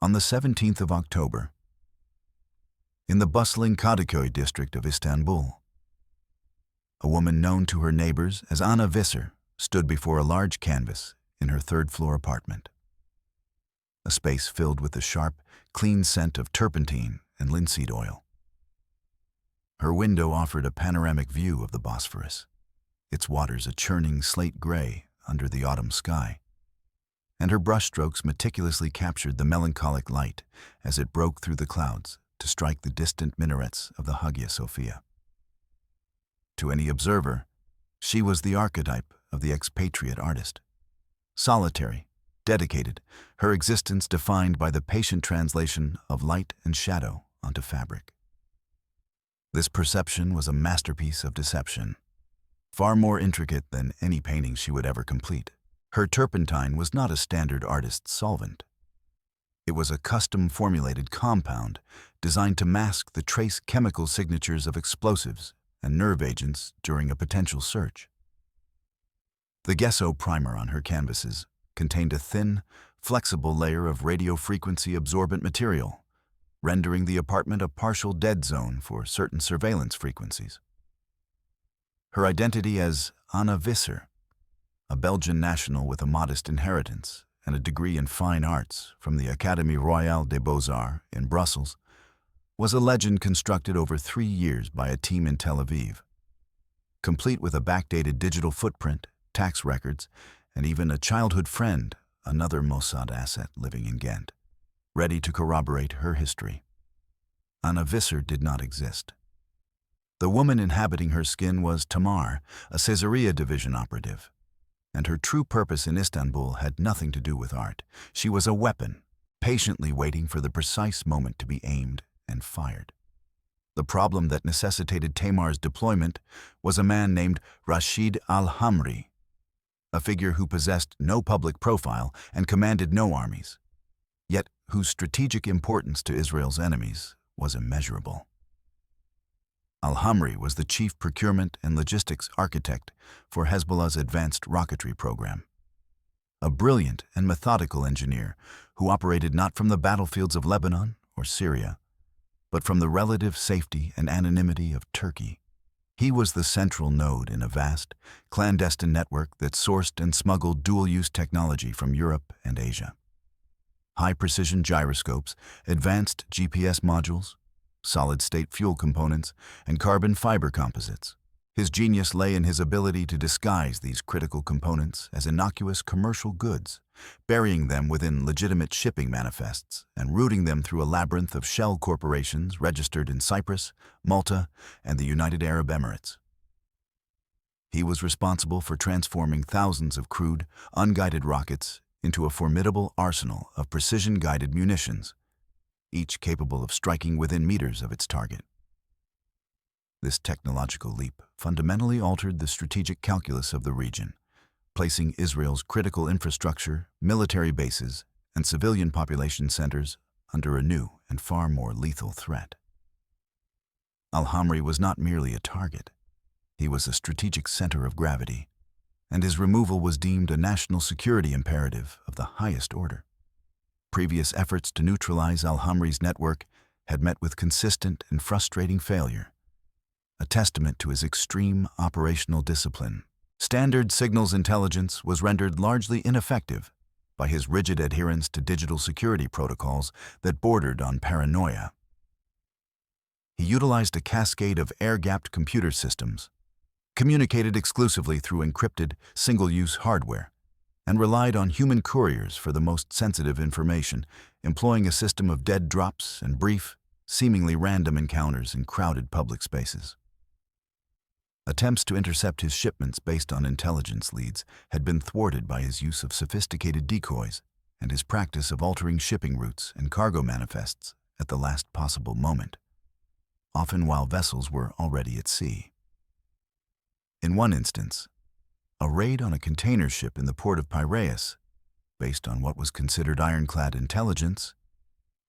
On the 17th of October, in the bustling Kadıköy district of Istanbul, a woman known to her neighbors as Anna Visser stood before a large canvas in her third-floor apartment. A space filled with the sharp, clean scent of turpentine and linseed oil. Her window offered a panoramic view of the Bosphorus, its waters a churning slate gray under the autumn sky, and her brushstrokes meticulously captured the melancholic light as it broke through the clouds to strike the distant minarets of the Hagia Sophia. To any observer, she was the archetype of the expatriate artist. Solitary, dedicated, her existence defined by the patient translation of light and shadow onto fabric. This perception was a masterpiece of deception, far more intricate than any painting she would ever complete. Her turpentine was not a standard artist's solvent. It was a custom-formulated compound designed to mask the trace chemical signatures of explosives and nerve agents during a potential search. The gesso primer on her canvases contained a thin, flexible layer of radio-frequency absorbent material, rendering the apartment a partial dead zone for certain surveillance frequencies. Her identity as Anna Visser, a Belgian national with a modest inheritance and a degree in fine arts from the Académie Royale des Beaux-Arts in Brussels, was a legend constructed over 3 years by a team in Tel Aviv, complete with a backdated digital footprint, tax records, and even a childhood friend, another Mossad asset living in Ghent, ready to corroborate her history. Anna Visser did not exist. The woman inhabiting her skin was Tamar, a Caesarea division operative, and her true purpose in Istanbul had nothing to do with art. She was a weapon, patiently waiting for the precise moment to be aimed and fired. The problem that necessitated Tamar's deployment was a man named Rashid al-Hamri, a figure who possessed no public profile and commanded no armies, yet whose strategic importance to Israel's enemies was immeasurable. Al-Hamri was the chief procurement and logistics architect for Hezbollah's advanced rocketry program, a brilliant and methodical engineer who operated not from the battlefields of Lebanon or Syria, but from the relative safety and anonymity of Turkey. He was the central node in a vast, clandestine network that sourced and smuggled dual-use technology from Europe and Asia. High-precision gyroscopes, advanced GPS modules, solid-state fuel components, and carbon fiber composites. His genius lay in his ability to disguise these critical components as innocuous commercial goods, burying them within legitimate shipping manifests and routing them through a labyrinth of shell corporations registered in Cyprus, Malta, and the United Arab Emirates. He was responsible for transforming thousands of crude, unguided rockets into a formidable arsenal of precision-guided munitions, each capable of striking within meters of its target. This technological leap fundamentally altered the strategic calculus of the region, placing Israel's critical infrastructure, military bases, and civilian population centers under a new and far more lethal threat. Al-Hamri was not merely a target. He was a strategic center of gravity, and his removal was deemed a national security imperative of the highest order. Previous efforts to neutralize Al-Hamri's network had met with consistent and frustrating failure, a testament to his extreme operational discipline. Standard signals intelligence was rendered largely ineffective by his rigid adherence to digital security protocols that bordered on paranoia. He utilized a cascade of air-gapped computer systems, communicated exclusively through encrypted, single-use hardware, and relied on human couriers for the most sensitive information, employing a system of dead drops and brief, seemingly random encounters in crowded public spaces. Attempts to intercept his shipments based on intelligence leads had been thwarted by his use of sophisticated decoys and his practice of altering shipping routes and cargo manifests at the last possible moment, often while vessels were already at sea. In one instance, a raid on a container ship in the port of Piraeus, based on what was considered ironclad intelligence,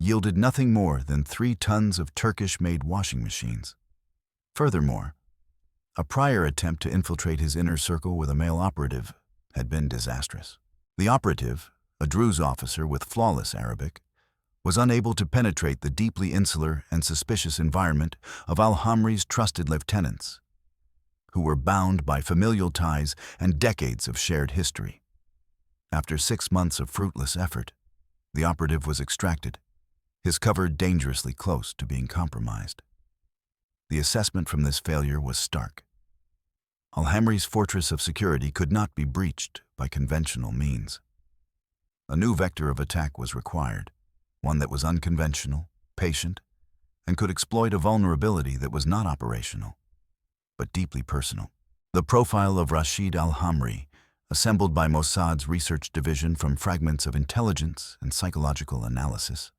yielded nothing more than 3 tons of Turkish-made washing machines. Furthermore, a prior attempt to infiltrate his inner circle with a male operative had been disastrous. The operative, a Druze officer with flawless Arabic, was unable to penetrate the deeply insular and suspicious environment of al-Hamri's trusted lieutenants, who were bound by familial ties and decades of shared history. After 6 months of fruitless effort, the operative was extracted, his cover dangerously close to being compromised. The assessment from this failure was stark. Al-Hamri's fortress of security could not be breached by conventional means. A new vector of attack was required, one that was unconventional, patient, and could exploit a vulnerability that was not operational, but deeply personal. The profile of Rashid al-Hamri, assembled by Mossad's research division from fragments of intelligence and psychological analysis,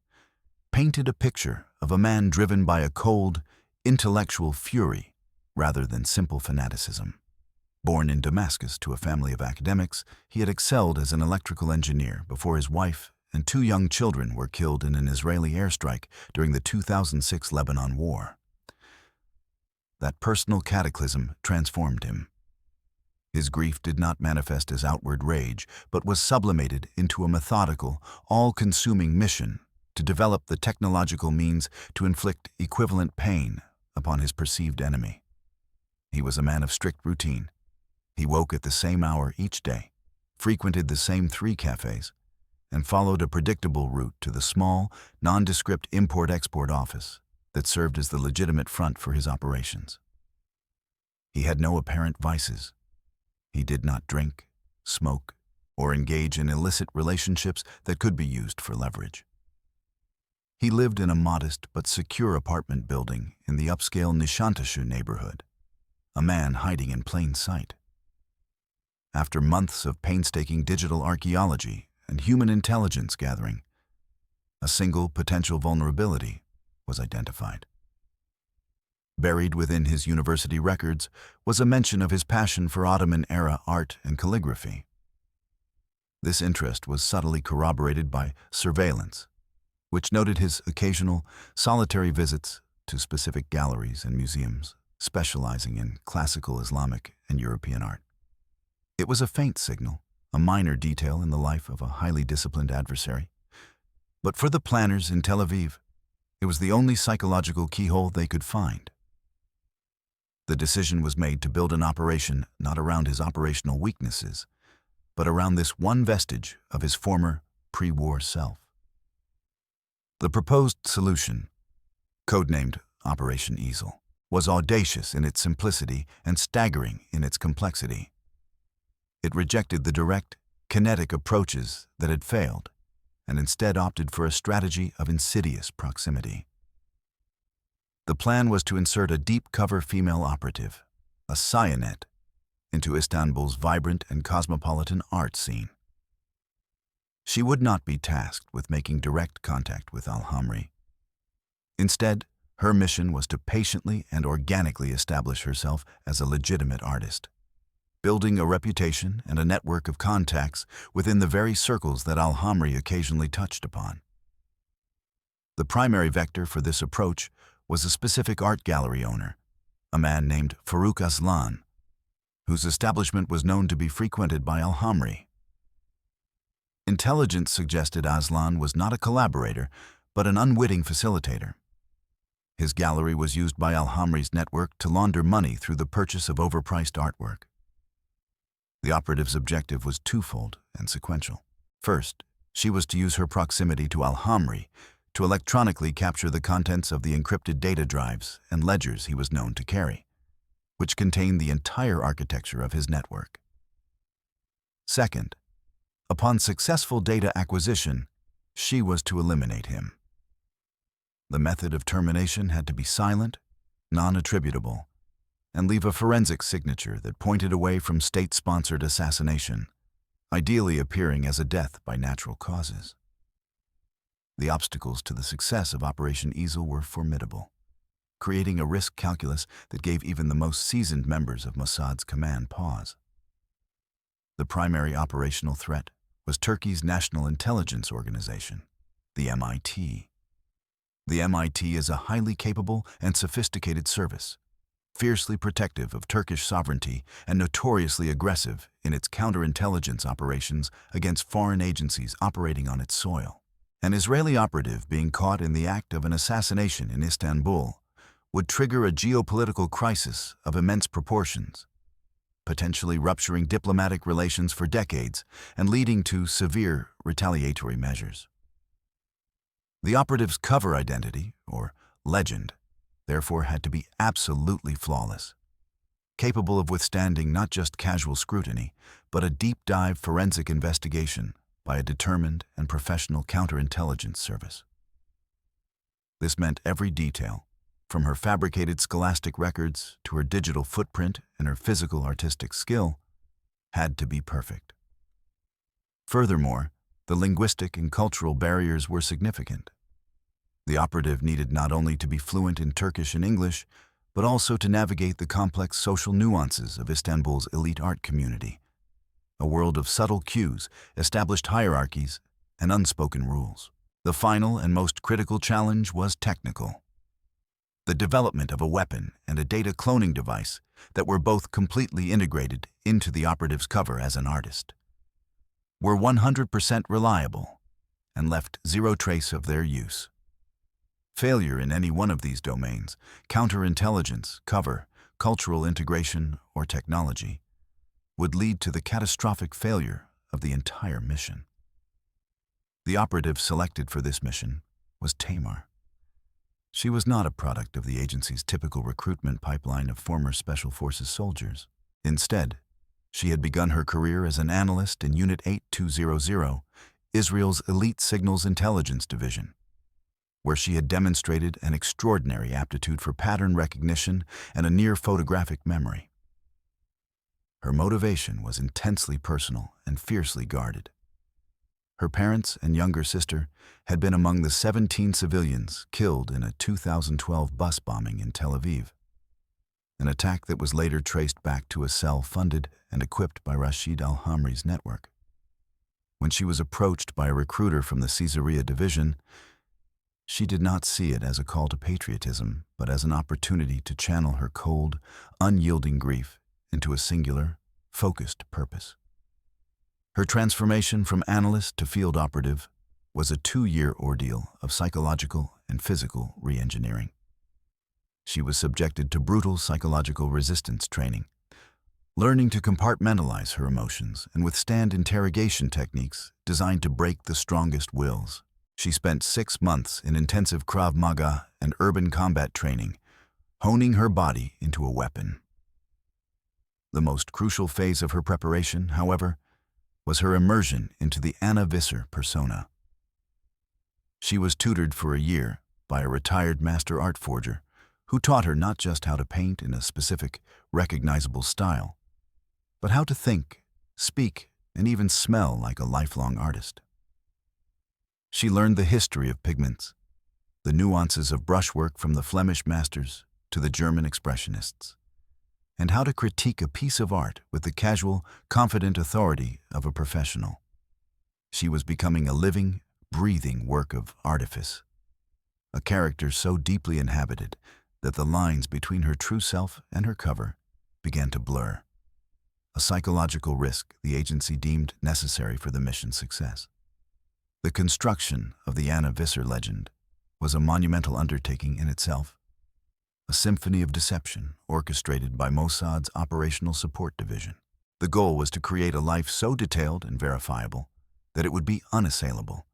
painted a picture of a man driven by a cold, intellectual fury rather than simple fanaticism. Born in Damascus to a family of academics, he had excelled as an electrical engineer before his wife and 2 young children were killed in an Israeli airstrike during the 2006 Lebanon War. That personal cataclysm transformed him. His grief did not manifest as outward rage, but was sublimated into a methodical, all-consuming mission to develop the technological means to inflict equivalent pain upon his perceived enemy. He was a man of strict routine. He woke at the same hour each day, frequented the same 3 cafes, and followed a predictable route to the small, nondescript import-export office that served as the legitimate front for his operations. He had no apparent vices. He did not drink, smoke, or engage in illicit relationships that could be used for leverage. He lived in a modest but secure apartment building in the upscale Nishantashu neighborhood, a man hiding in plain sight. After months of painstaking digital archaeology and human intelligence gathering, a single potential vulnerability was identified. Buried within his university records was a mention of his passion for Ottoman-era art and calligraphy. This interest was subtly corroborated by surveillance, which noted his occasional, solitary visits to specific galleries and museums specializing in classical Islamic and European art. It was a faint signal, a minor detail in the life of a highly disciplined adversary. But for the planners in Tel Aviv, it was the only psychological keyhole they could find. The decision was made to build an operation not around his operational weaknesses, but around this one vestige of his former pre-war self. The proposed solution, codenamed Operation Easel, was audacious in its simplicity and staggering in its complexity. It rejected the direct, kinetic approaches that had failed, and instead opted for a strategy of insidious proximity. The plan was to insert a deep-cover female operative, a Cyanet, into Istanbul's vibrant and cosmopolitan art scene. She would not be tasked with making direct contact with al-Hamri. Instead, her mission was to patiently and organically establish herself as a legitimate artist, building a reputation and a network of contacts within the very circles that al-Hamri occasionally touched upon. The primary vector for this approach was a specific art gallery owner, a man named Farouk Aslan, whose establishment was known to be frequented by al-Hamri. Intelligence suggested Aslan was not a collaborator, but an unwitting facilitator. His gallery was used by al-Hamri's network to launder money through the purchase of overpriced artwork. The operative's objective was twofold and sequential. First, she was to use her proximity to al-Hamri to electronically capture the contents of the encrypted data drives and ledgers he was known to carry, which contained the entire architecture of his network. Second, upon successful data acquisition, she was to eliminate him. The method of termination had to be silent, non-attributable, and leave a forensic signature that pointed away from state-sponsored assassination, ideally appearing as a death by natural causes. The obstacles to the success of Operation Easel were formidable, creating a risk calculus that gave even the most seasoned members of Mossad's command pause. The primary operational threat was Turkey's National Intelligence Organization, the MIT. The MIT is a highly capable and sophisticated service, fiercely protective of Turkish sovereignty and notoriously aggressive in its counterintelligence operations against foreign agencies operating on its soil. An Israeli operative being caught in the act of an assassination in Istanbul would trigger a geopolitical crisis of immense proportions, potentially rupturing diplomatic relations for decades and leading to severe retaliatory measures. The operative's cover identity, or legend, therefore had to be absolutely flawless, capable of withstanding not just casual scrutiny, but a deep-dive forensic investigation by a determined and professional counterintelligence service. This meant every detail, from her fabricated scholastic records to her digital footprint and her physical artistic skill, had to be perfect. Furthermore, the linguistic and cultural barriers were significant. The operative needed not only to be fluent in Turkish and English, but also to navigate the complex social nuances of Istanbul's elite art community, a world of subtle cues, established hierarchies, and unspoken rules. The final and most critical challenge was technical. The development of a weapon and a data cloning device that were both completely integrated into the operative's cover as an artist were 100% reliable and left zero trace of their use. Failure in any one of these domains, counterintelligence, cover, cultural integration, or technology, would lead to the catastrophic failure of the entire mission. The operative selected for this mission was Tamar. She was not a product of the agency's typical recruitment pipeline of former Special Forces soldiers. Instead, she had begun her career as an analyst in Unit 8200, Israel's Elite Signals Intelligence Division, where she had demonstrated an extraordinary aptitude for pattern recognition and a near photographic memory. Her motivation was intensely personal and fiercely guarded. Her parents and younger sister had been among the 17 civilians killed in a 2012 bus bombing in Tel Aviv, an attack that was later traced back to a cell funded and equipped by Rashid al-Hamri's network. When she was approached by a recruiter from the Caesarea division, she did not see it as a call to patriotism, but as an opportunity to channel her cold, unyielding grief into a singular, focused purpose. Her transformation from analyst to field operative was a 2-year ordeal of psychological and physical re-engineering. She was subjected to brutal psychological resistance training, learning to compartmentalize her emotions and withstand interrogation techniques designed to break the strongest wills. She spent 6 months in intensive Krav Maga and urban combat training, honing her body into a weapon. The most crucial phase of her preparation, however, was her immersion into the Anna Visser persona. She was tutored for a year by a retired master art forger who taught her not just how to paint in a specific, recognizable style, but how to think, speak, and even smell like a lifelong artist. She learned the history of pigments, the nuances of brushwork from the Flemish masters to the German expressionists, and how to critique a piece of art with the casual, confident authority of a professional. She was becoming a living, breathing work of artifice, a character so deeply inhabited that the lines between her true self and her cover began to blur, a psychological risk the agency deemed necessary for the mission's success. The construction of the Anna Visser legend was a monumental undertaking in itself, a symphony of deception orchestrated by Mossad's Operational Support Division. The goal was to create a life so detailed and verifiable that it would be unassailable.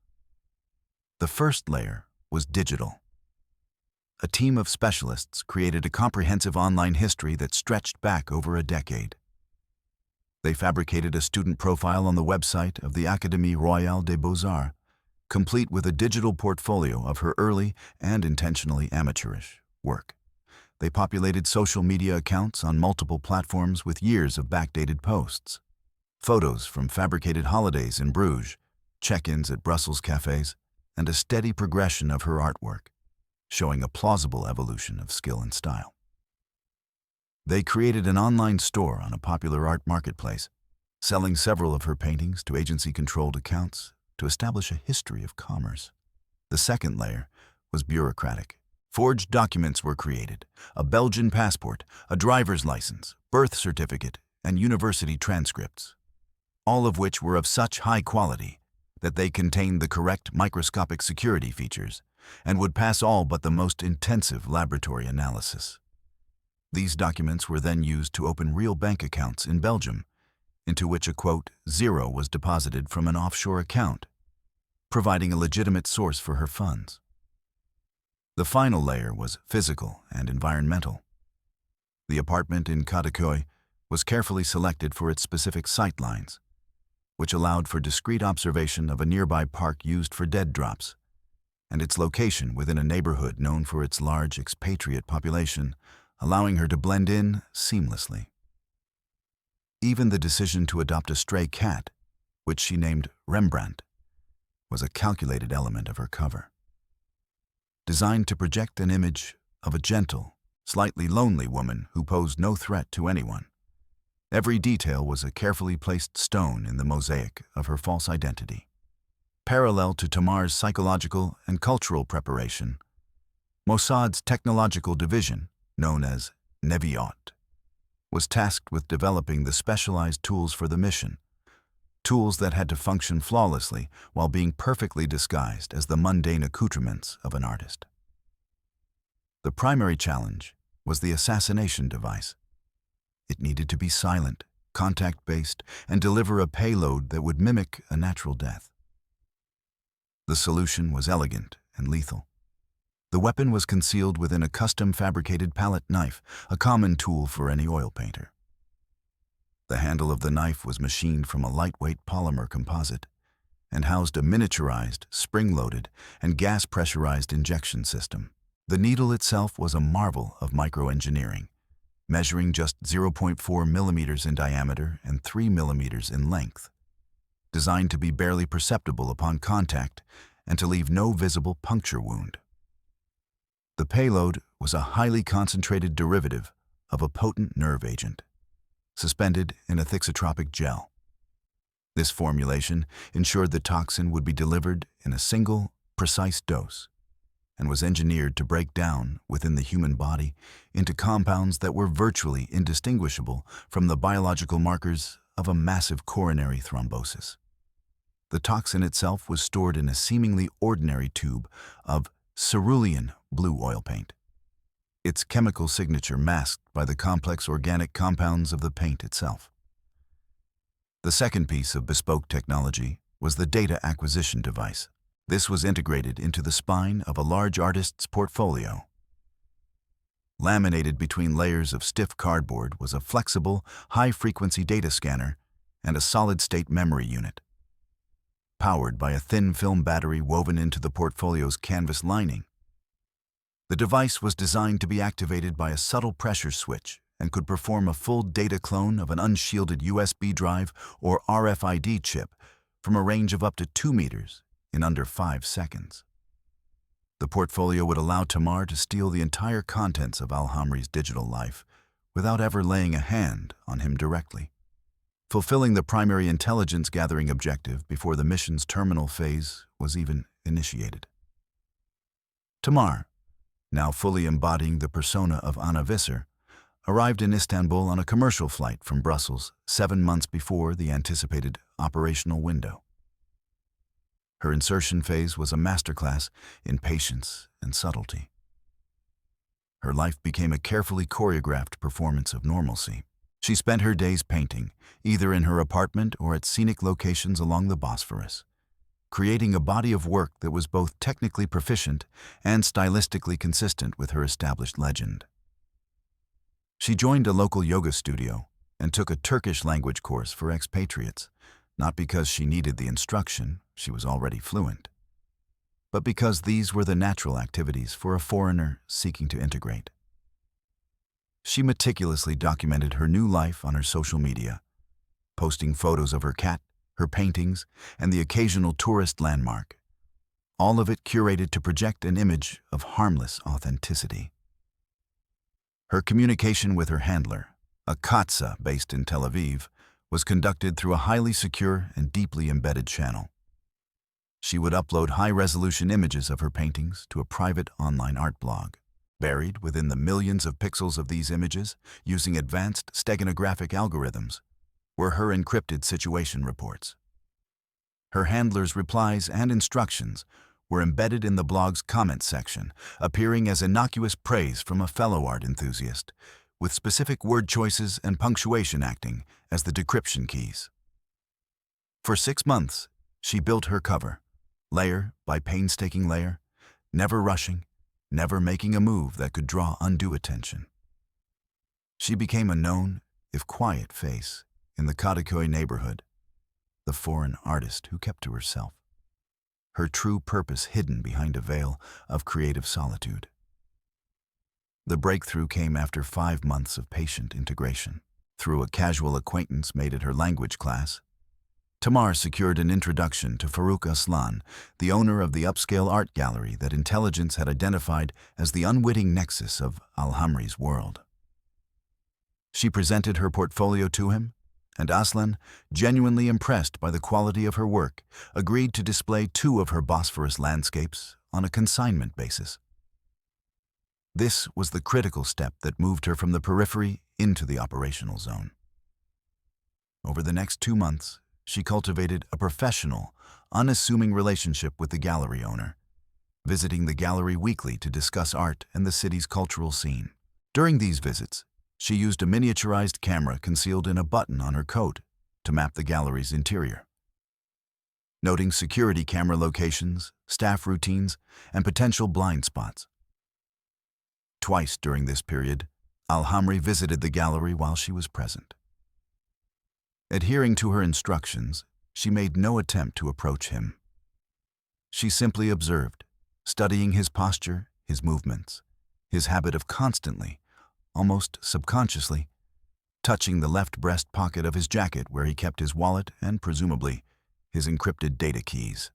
The first layer was digital. A team of specialists created a comprehensive online history that stretched back over a decade. They fabricated a student profile on the website of the Académie Royale des Beaux-Arts, complete with a digital portfolio of her early and intentionally amateurish work. They populated social media accounts on multiple platforms with years of backdated posts, photos from fabricated holidays in Bruges, check-ins at Brussels cafes, and a steady progression of her artwork, showing a plausible evolution of skill and style. They created an online store on a popular art marketplace, selling several of her paintings to agency-controlled accounts to establish a history of commerce. The second layer was bureaucratic. Forged documents were created: a Belgian passport, a driver's license, birth certificate, and university transcripts, all of which were of such high quality that they contained the correct microscopic security features and would pass all but the most intensive laboratory analysis. These documents were then used to open real bank accounts in Belgium, into which a quote, zero was deposited from an offshore account, providing a legitimate source for her funds. The final layer was physical and environmental. The apartment in Kadıköy was carefully selected for its specific sight lines, which allowed for discreet observation of a nearby park used for dead drops, and its location within a neighborhood known for its large expatriate population, allowing her to blend in seamlessly. Even the decision to adopt a stray cat, which she named Rembrandt, was a calculated element of her cover. Designed to project an image of a gentle, slightly lonely woman who posed no threat to anyone, every detail was a carefully placed stone in the mosaic of her false identity. Parallel to Tamar's psychological and cultural preparation, Mossad's technological division, known as Neviot, was tasked with developing the specialized tools for the mission, tools that had to function flawlessly while being perfectly disguised as the mundane accoutrements of an artist. The primary challenge was the assassination device. It needed to be silent, contact-based, and deliver a payload that would mimic a natural death. The solution was elegant and lethal. The weapon was concealed within a custom-fabricated palette knife, a common tool for any oil painter. The handle of the knife was machined from a lightweight polymer composite and housed a miniaturized, spring-loaded, and gas-pressurized injection system. The needle itself was a marvel of microengineering, measuring just 0.4 millimeters in diameter and 3 millimeters in length, designed to be barely perceptible upon contact and to leave no visible puncture wound. The payload was a highly concentrated derivative of a potent nerve agent, suspended in a thixotropic gel. This formulation ensured the toxin would be delivered in a single, precise dose, and was engineered to break down within the human body into compounds that were virtually indistinguishable from the biological markers of a massive coronary thrombosis. The toxin itself was stored in a seemingly ordinary tube of cerulean blue oil paint, its chemical signature masked by the complex organic compounds of the paint itself. The second piece of bespoke technology was the data acquisition device. This was integrated into the spine of a large artist's portfolio. Laminated between layers of stiff cardboard was a flexible, high-frequency data scanner and a solid-state memory unit. Powered by a thin film battery woven into the portfolio's canvas lining, the device was designed to be activated by a subtle pressure switch and could perform a full data clone of an unshielded USB drive or RFID chip from a range of up to 2 meters in under 5 seconds. The portfolio would allow Tamar to steal the entire contents of Al-Hamri's digital life without ever laying a hand on him directly, fulfilling the primary intelligence-gathering objective before the mission's terminal phase was even initiated. Tamar, now fully embodying the persona of Anna Visser, arrived in Istanbul on a commercial flight from Brussels 7 months before the anticipated operational window. Her insertion phase was a masterclass in patience and subtlety. Her life became a carefully choreographed performance of normalcy. She spent her days painting, either in her apartment or at scenic locations along the Bosphorus, creating a body of work that was both technically proficient and stylistically consistent with her established legend. She joined a local yoga studio and took a Turkish language course for expatriates, not because she needed the instruction, she was already fluent, but because these were the natural activities for a foreigner seeking to integrate. She meticulously documented her new life on her social media, posting photos of her cat, her paintings, and the occasional tourist landmark, all of it curated to project an image of harmless authenticity. Her communication with her handler, a Katsa based in Tel Aviv, was conducted through a highly secure and deeply embedded channel. She would upload high-resolution images of her paintings to a private online art blog. Buried within the millions of pixels of these images, using advanced steganographic algorithms, were her encrypted situation reports. Her handler's replies and instructions were embedded in the blog's comment section, appearing as innocuous praise from a fellow art enthusiast, with specific word choices and punctuation acting as the decryption keys. For 6 months, she built her cover, layer by painstaking layer, never rushing, never making a move that could draw undue attention. She became a known, if quiet, face in the Kadıköy neighborhood, the foreign artist who kept to herself, her true purpose hidden behind a veil of creative solitude. The breakthrough came after 5 months of patient integration. Through a casual acquaintance made at her language class, Tamar secured an introduction to Faruk Aslan, the owner of the upscale art gallery that intelligence had identified as the unwitting nexus of Al-Hamri's world. She presented her portfolio to him, and Aslan, genuinely impressed by the quality of her work, agreed to display 2 of her Bosphorus landscapes on a consignment basis. This was the critical step that moved her from the periphery into the operational zone. Over the next 2 months, she cultivated a professional, unassuming relationship with the gallery owner, visiting the gallery weekly to discuss art and the city's cultural scene. During these visits, she used a miniaturized camera concealed in a button on her coat to map the gallery's interior. Noting security camera locations, staff routines, and potential blind spots. Twice during this period, Al-Hamri visited the gallery while she was present. Adhering to her instructions, she made no attempt to approach him. She simply observed, studying his posture, his movements, his habit of constantly, almost subconsciously, touching the left breast pocket of his jacket where he kept his wallet and, presumably, his encrypted data keys.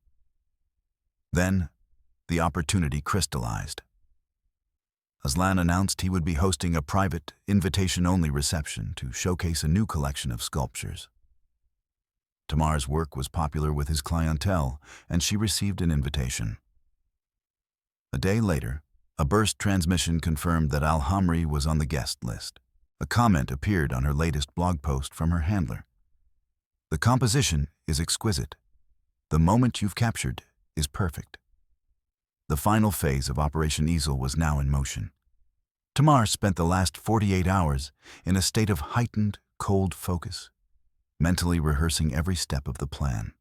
Then, the opportunity crystallized. Aslan announced he would be hosting a private, invitation-only reception to showcase a new collection of sculptures. Tamar's work was popular with his clientele, and she received an invitation. A day later, a burst transmission confirmed that Al-Hamri was on the guest list. A comment appeared on her latest blog post from her handler. "The composition is exquisite. The moment you've captured is perfect." The final phase of Operation Easel was now in motion. Tamar spent the last 48 hours in a state of heightened, cold focus, mentally rehearsing every step of the plan.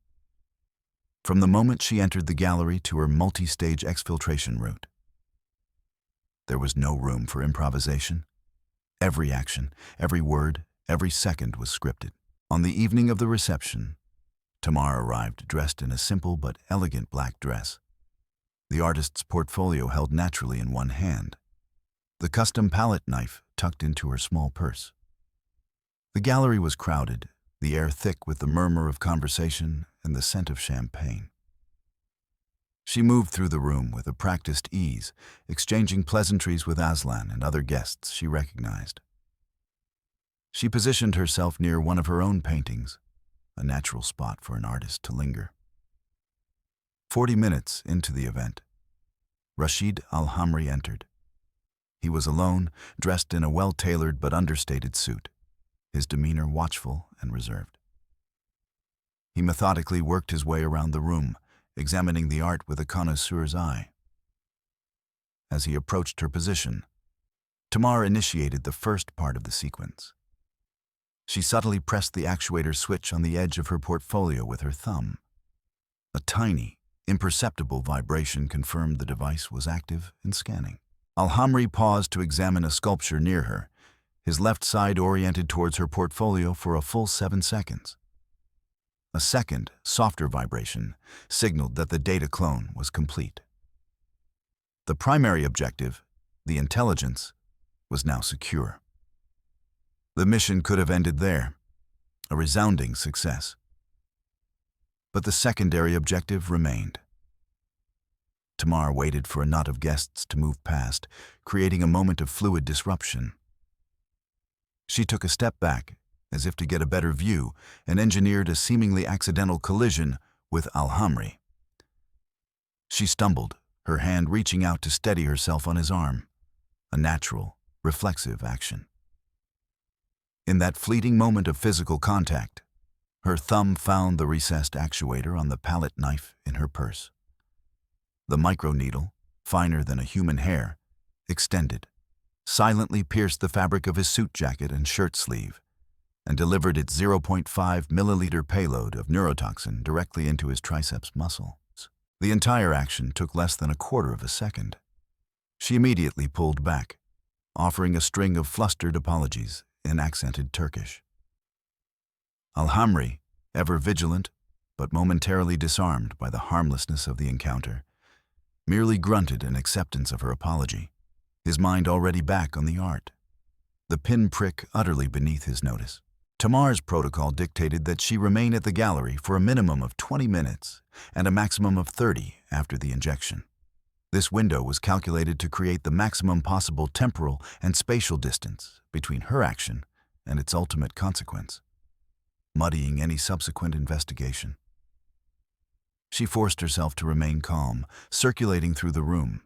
From the moment she entered the gallery to her multi-stage exfiltration route, there was no room for improvisation. Every action, every word, every second was scripted. On the evening of the reception, Tamar arrived dressed in a simple but elegant black dress, the artist's portfolio held naturally in one hand, the custom palette knife tucked into her small purse. The gallery was crowded, the air thick with the murmur of conversation and the scent of champagne. She moved through the room with a practiced ease, exchanging pleasantries with Aslan and other guests she recognized. She positioned herself near one of her own paintings, a natural spot for an artist to linger. 40 minutes into the event, Rashid Al-Hamri entered. He was alone, dressed in a well-tailored but understated suit, his demeanor watchful and reserved. He methodically worked his way around the room, examining the art with a connoisseur's eye. As he approached her position, Tamar initiated the first part of the sequence. She subtly pressed the actuator switch on the edge of her portfolio with her thumb. A tiny, imperceptible vibration confirmed the device was active and scanning. Al-Hamri paused to examine a sculpture near her, his left side oriented towards her portfolio for a full 7 seconds. A second, softer vibration signaled that the data clone was complete. The primary objective, the intelligence, was now secure. The mission could have ended there, a resounding success. But the secondary objective remained. Tamar waited for a knot of guests to move past, creating a moment of fluid disruption. She took a step back, as if to get a better view, and engineered a seemingly accidental collision with Al-Hamri. She stumbled, her hand reaching out to steady herself on his arm, a natural, reflexive action. In that fleeting moment of physical contact, Her thumb found the recessed actuator on the palette knife in her purse. The microneedle, finer than a human hair, extended, silently pierced the fabric of his suit jacket and shirt sleeve, and delivered its 0.5 milliliter payload of neurotoxin directly into his triceps muscles. The entire action took less than a quarter of a second. She immediately pulled back, offering a string of flustered apologies in accented Turkish. Alhamri, ever vigilant, but momentarily disarmed by the harmlessness of the encounter, merely grunted in acceptance of her apology, his mind already back on the art, the pinprick utterly beneath his notice. Tamar's protocol dictated that she remain at the gallery for a minimum of 20 minutes and a maximum of 30 after the injection. This window was calculated to create the maximum possible temporal and spatial distance between her action and its ultimate consequence, muddying any subsequent investigation. She forced herself to remain calm, circulating through the room,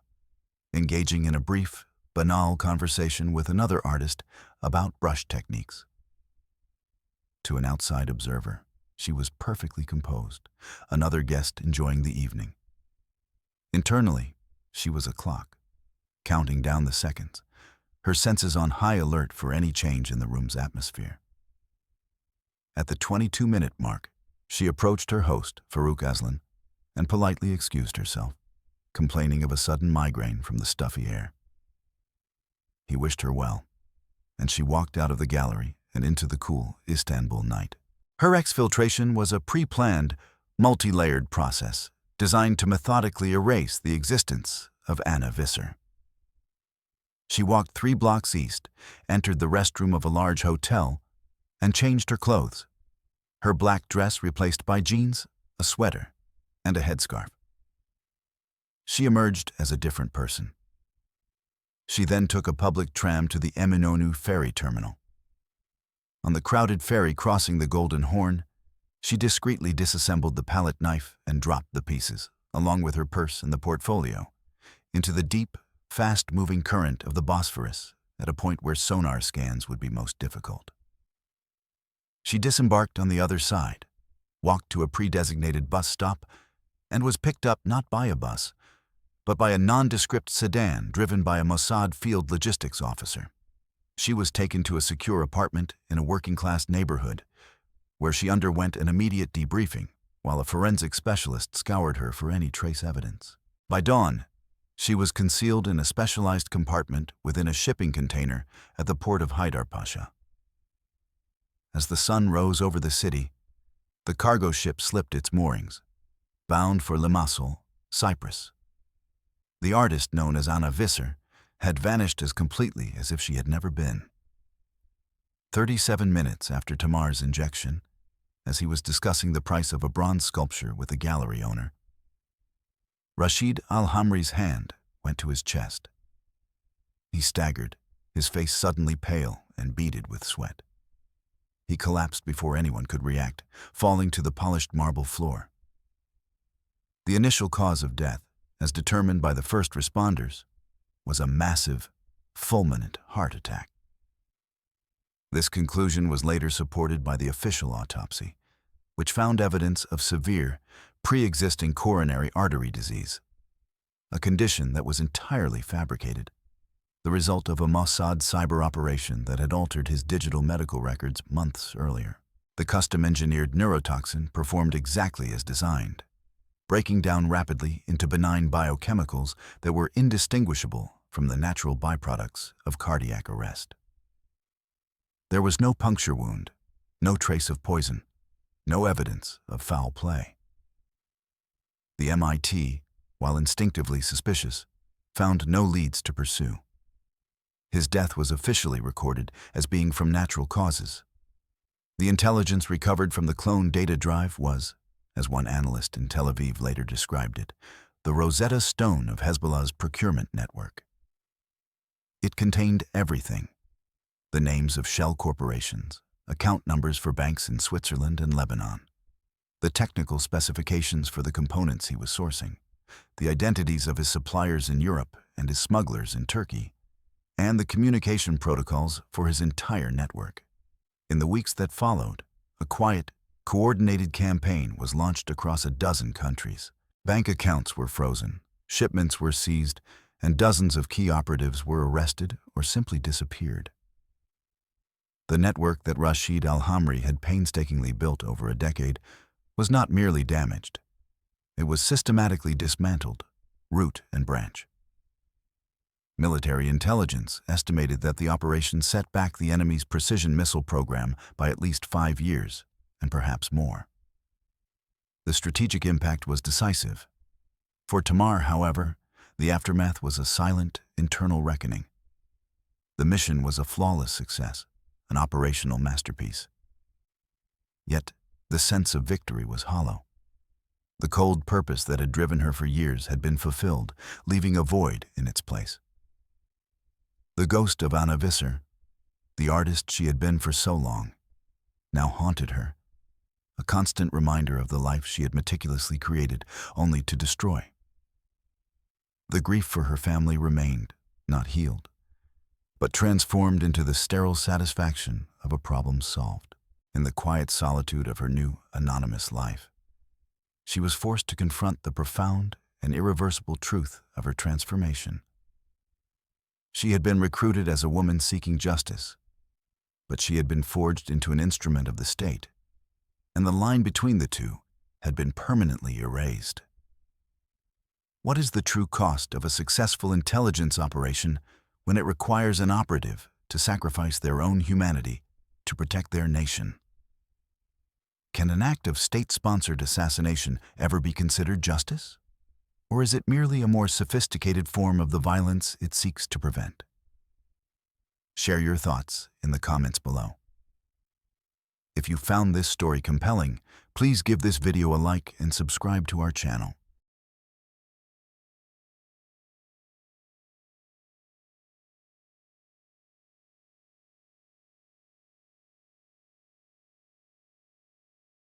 engaging in a brief, banal conversation with another artist about brush techniques. To an outside observer, she was perfectly composed, another guest enjoying the evening. Internally, she was a clock, counting down the seconds, her senses on high alert for any change in the room's atmosphere. At the 22-minute mark, she approached her host, Farouk Aslan, and politely excused herself, complaining of a sudden migraine from the stuffy air. He wished her well, and she walked out of the gallery and into the cool Istanbul night. Her exfiltration was a pre-planned, multi-layered process designed to methodically erase the existence of Anna Visser. She walked 3 blocks east, entered the restroom of a large hotel, and changed her clothes, her black dress replaced by jeans, a sweater, and a headscarf. She emerged as a different person. She then took a public tram to the Eminönü ferry terminal. On the crowded ferry crossing the Golden Horn, she discreetly disassembled the palette knife and dropped the pieces, along with her purse and the portfolio, into the deep, fast-moving current of the Bosphorus at a point where sonar scans would be most difficult. She disembarked on the other side, walked to a pre-designated bus stop, and was picked up not by a bus, but by a nondescript sedan driven by a Mossad field logistics officer. She was taken to a secure apartment in a working-class neighborhood, where she underwent an immediate debriefing, while a forensic specialist scoured her for any trace evidence. By dawn, she was concealed in a specialized compartment within a shipping container at the port of Haydarpaşa. As the sun rose over the city, the cargo ship slipped its moorings, bound for Limassol, Cyprus. The artist known as Anna Visser had vanished as completely as if she had never been. 37 minutes after Tamar's injection, as he was discussing the price of a bronze sculpture with the gallery owner, Rashid Al-Hamri's hand went to his chest. He staggered, his face suddenly pale and beaded with sweat. He collapsed before anyone could react, falling to the polished marble floor. The initial cause of death, as determined by the first responders, was a massive, fulminant heart attack. This conclusion was later supported by the official autopsy, which found evidence of severe, pre-existing coronary artery disease, a condition that was entirely fabricated, the result of a Mossad cyber operation that had altered his digital medical records months earlier. The custom-engineered neurotoxin performed exactly as designed, breaking down rapidly into benign biochemicals that were indistinguishable from the natural byproducts of cardiac arrest. There was no puncture wound, no trace of poison, no evidence of foul play. The MIT, while instinctively suspicious, found no leads to pursue. His death was officially recorded as being from natural causes. The intelligence recovered from the clone data drive was, as one analyst in Tel Aviv later described it, the Rosetta Stone of Hezbollah's procurement network. It contained everything: the names of shell corporations, account numbers for banks in Switzerland and Lebanon, the technical specifications for the components he was sourcing, the identities of his suppliers in Europe and his smugglers in Turkey, and the communication protocols for his entire network. In the weeks that followed, a quiet, coordinated campaign was launched across a dozen countries. Bank accounts were frozen, shipments were seized, and dozens of key operatives were arrested or simply disappeared. The network that Rashid al-Hamri had painstakingly built over a decade was not merely damaged. It was systematically dismantled, root and branch. Military intelligence estimated that the operation set back the enemy's precision missile program by at least 5 years, and perhaps more. The strategic impact was decisive. For Tamar, however, the aftermath was a silent, internal reckoning. The mission was a flawless success, an operational masterpiece. Yet, the sense of victory was hollow. The cold purpose that had driven her for years had been fulfilled, leaving a void in its place. The ghost of Anna Visser, the artist she had been for so long, now haunted her, a constant reminder of the life she had meticulously created only to destroy. The grief for her family remained, not healed, but transformed into the sterile satisfaction of a problem solved. In the quiet solitude of her new, anonymous life, she was forced to confront the profound and irreversible truth of her transformation. She had been recruited as a woman seeking justice, but she had been forged into an instrument of the state, and the line between the two had been permanently erased. What is the true cost of a successful intelligence operation when it requires an operative to sacrifice their own humanity to protect their nation? Can an act of state-sponsored assassination ever be considered justice? Or is it merely a more sophisticated form of the violence it seeks to prevent? Share your thoughts in the comments below. If you found this story compelling, please give this video a like and subscribe to our channel.